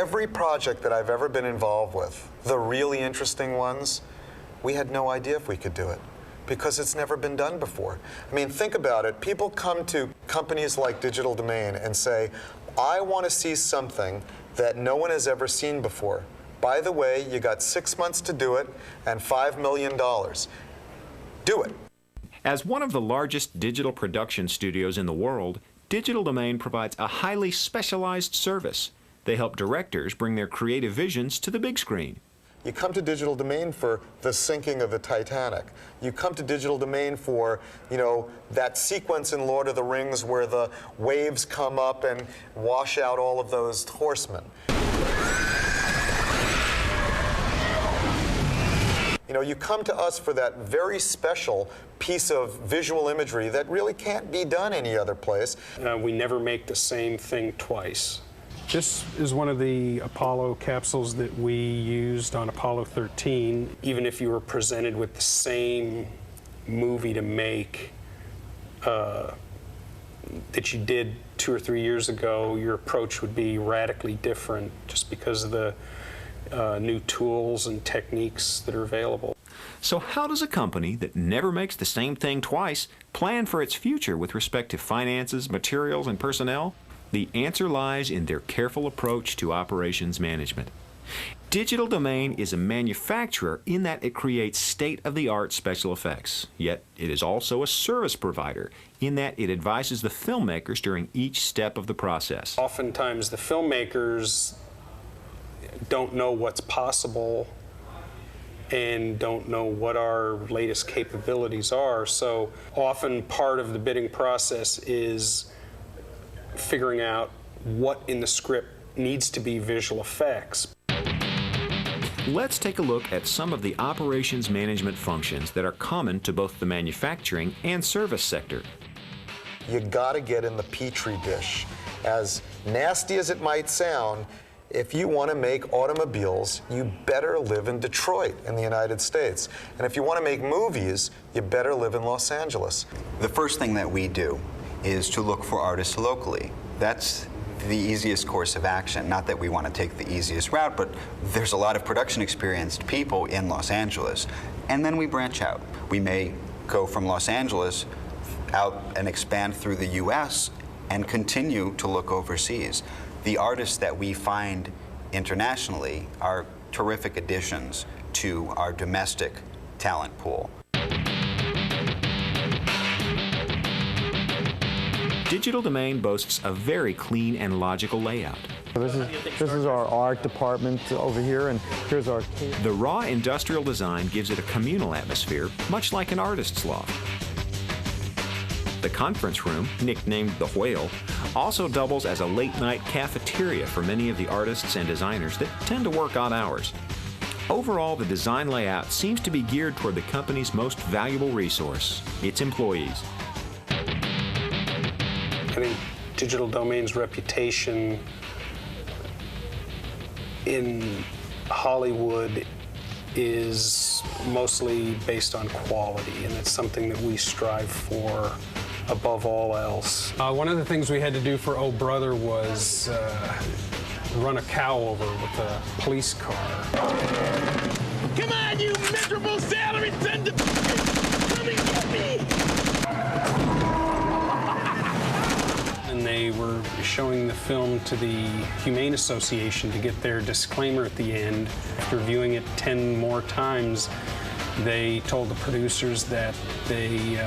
Every project that I've ever been involved with, the really interesting ones, we had no idea if we could do it because it's never been done before. I mean, think about it. People come to companies like Digital Domain and say, I want to see something that no one has ever seen before. By the way, you got 6 months to do it and $5 million. Do it. As one of the largest digital production studios in the world, Digital Domain provides a highly specialized service. They help directors bring their creative visions to the big screen. You come to Digital Domain for the sinking of the Titanic. You come to Digital Domain for, you know, that sequence in Lord of the Rings where the waves come up and wash out all of those horsemen. You know, you come to us for that very special piece of visual imagery that really can't be done any other place. We never make the same thing twice. This is one of the Apollo capsules that we used on Apollo 13. Even if you were presented with the same movie to make that you did 2 or 3 years ago, your approach would be radically different just because of the new tools and techniques that are available. So how does a company that never makes the same thing twice plan for its future with respect to finances, materials, and personnel? The answer lies in their careful approach to operations management. Digital Domain is a manufacturer in that it creates state-of-the-art special effects, yet it is also a service provider in that it advises the filmmakers during each step of the process. Oftentimes the filmmakers don't know what's possible and don't know what our latest capabilities are, so often part of the bidding process is figuring out what in the script needs to be visual effects. Let's take a look at some of the operations management functions that are common to both the manufacturing and service sector. You gotta get in the petri dish. As nasty as it might sound, if you want to make automobiles, you better live in Detroit in the United States. And if you want to make movies, you better live in Los Angeles. The first thing that we do is to look for artists locally. That's the easiest course of action. Not that we want to take the easiest route, but there's a lot of production experienced people in Los Angeles. And then we branch out. We may go from Los Angeles out and expand through the US and continue to look overseas. The artists that we find internationally are terrific additions to our domestic talent pool. Digital Domain boasts a very clean and logical layout. This is our art department over here, and here's our... The raw industrial design gives it a communal atmosphere, much like an artist's loft. The conference room, nicknamed the Whale, also doubles as a late-night cafeteria for many of the artists and designers that tend to work odd hours. Overall, the design layout seems to be geared toward the company's most valuable resource, its employees. I think Digital Domain's reputation in Hollywood is mostly based on quality, and it's something that we strive for above all else. One of the things we had to do for Oh Brother was run a cow over with a police car. Come on, you miserable salary sender! Come and get me! And they were showing the film to the Humane Association to get their disclaimer at the end. After viewing it 10 more times, they told the producers that they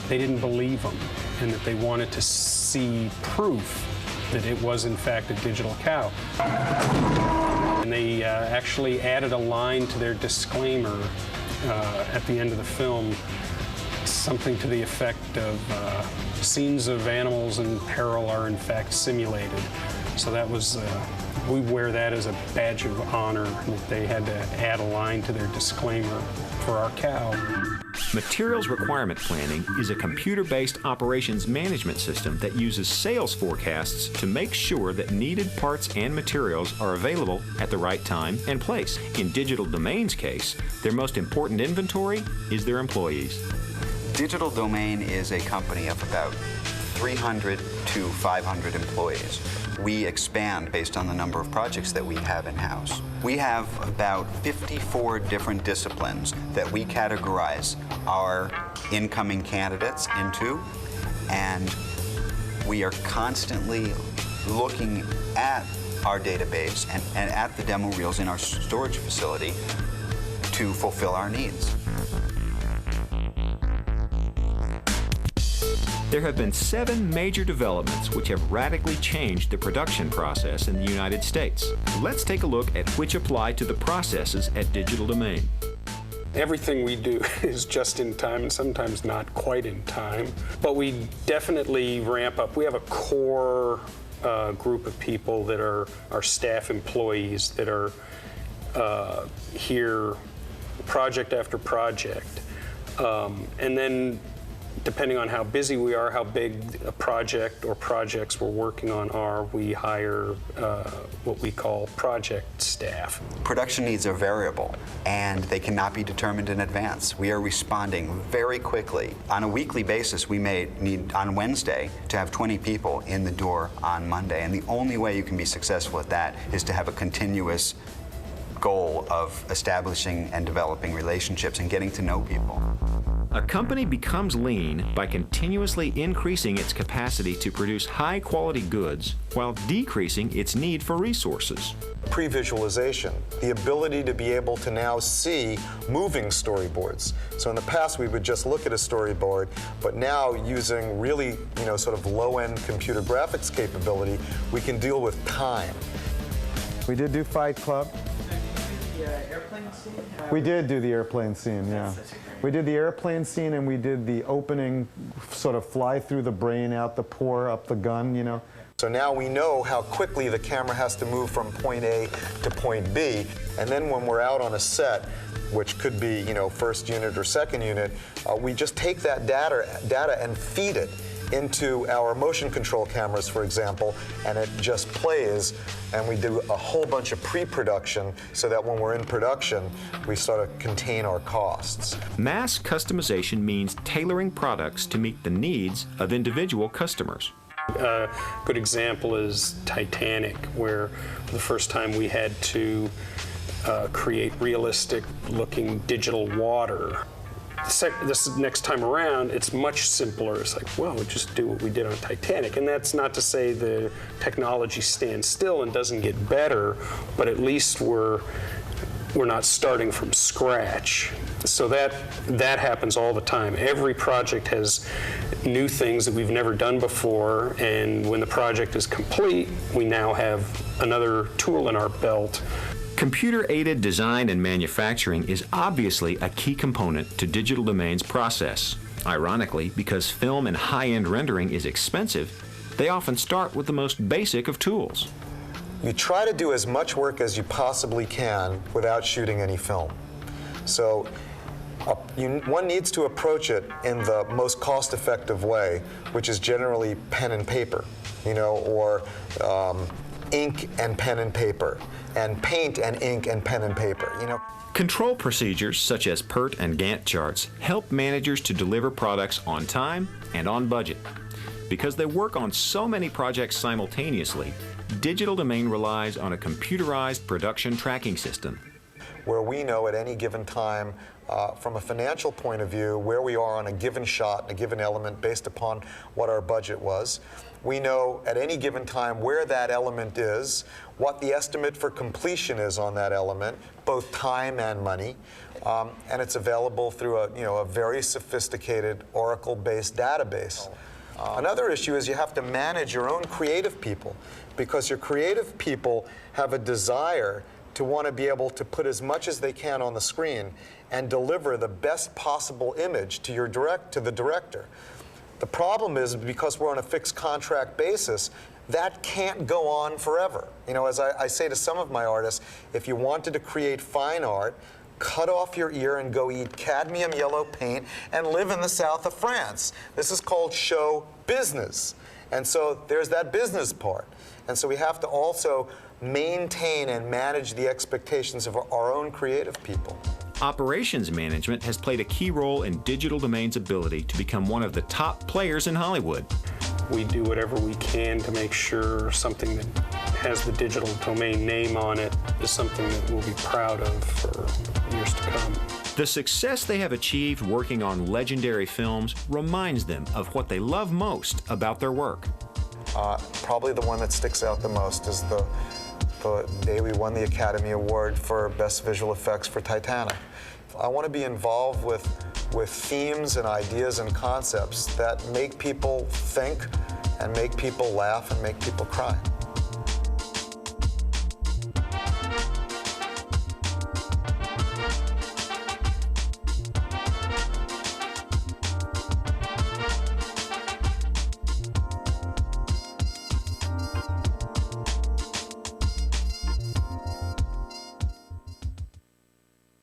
didn't believe them and that they wanted to see proof that it was in fact a digital cow. And they actually added a line to their disclaimer at the end of the film, something to the effect of scenes of animals in peril are in fact simulated. So that was, we wear that as a badge of honor, that they had to add a line to their disclaimer for our cow. Materials requirement planning is a computer-based operations management system that uses sales forecasts to make sure that needed parts and materials are available at the right time and place. In Digital Domain's case, their most important inventory is their employees. Digital Domain is a company of about 300 to 500 employees. We expand based on the number of projects that we have in-house. We have about 54 different disciplines that we categorize our incoming candidates into, and we are constantly looking at our database and at the demo reels in our storage facility to fulfill our needs. There have been 7 major developments which have radically changed the production process in the United States. Let's take a look at which apply to the processes at Digital Domain. Everything we do is just in time and sometimes not quite in time, but we definitely ramp up. We have a core group of people that are our staff employees that are here project after project. And then depending on how busy we are, how big a project or projects we're working on are, we hire what we call project staff. Production needs are variable, and they cannot be determined in advance. We are responding very quickly. On a weekly basis, we may need, on Wednesday, to have 20 people in the door on Monday, and the only way you can be successful at that is to have a continuous goal of establishing and developing relationships and getting to know people. A company becomes lean by continuously increasing its capacity to produce high-quality goods while decreasing its need for resources. Pre-visualization, the ability to be able to now see moving storyboards. So in the past we would just look at a storyboard, but now using really, sort of low-end computer graphics capability, we can deal with time. We did do Fight Club. Airplane scene? We did do the airplane scene, yeah. We did the airplane scene, and we did the opening, sort of fly through the brain, out the pore, up the gun, So now we know how quickly the camera has to move from point A to point B, and then when we're out on a set, which could be, first unit or second unit, we just take that data and feed it into our motion control cameras, for example, and it just plays, and we do a whole bunch of pre-production so that when we're in production, we sort of contain our costs. Mass customization means tailoring products to meet the needs of individual customers. A good example is Titanic, where for the first time we had to create realistic-looking digital water. This next time around, it's much simpler. It's like, well, we just do what we did on Titanic. And that's not to say the technology stands still and doesn't get better, but at least we're not starting from scratch. So that happens all the time. Every project has new things that we've never done before, and when the project is complete, we now have another tool in our belt. Computer-aided design and manufacturing is obviously a key component to Digital Domain's process. Ironically, because film and high-end rendering is expensive, they often start with the most basic of tools. You try to do as much work as you possibly can without shooting any film. So one needs to approach it in the most cost-effective way, which is generally pen and paper, or ink and pen and paper, and paint and ink and pen and paper, Control procedures such as PERT and Gantt charts help managers to deliver products on time and on budget. Because they work on so many projects simultaneously, Digital Domain relies on a computerized production tracking system, where we know at any given time, from a financial point of view, where we are on a given shot, a given element based upon what our budget was. We know at any given time where that element is, what the estimate for completion is on that element, both time and money, and it's available through a very sophisticated Oracle-based database. Another issue is you have to manage your own creative people, because your creative people have a desire to want to be able to put as much as they can on the screen and deliver the best possible image to the director. The problem is, because we're on a fixed contract basis, that can't go on forever. As I say to some of my artists, if you wanted to create fine art, cut off your ear and go eat cadmium yellow paint and live in the south of France. This is called show business. And so there's that business part. And so we have to also maintain and manage the expectations of our own creative people. Operations management has played a key role in Digital Domain's ability to become one of the top players in Hollywood. We do whatever we can to make sure something that has the Digital Domain name on it is something that we'll be proud of for years to come. The success they have achieved working on legendary films reminds them of what they love most about their work. Probably the one that sticks out the most is the day we won the Academy Award for Best Visual Effects for Titanic. I want to be involved with themes and ideas and concepts that make people think and make people laugh and make people cry.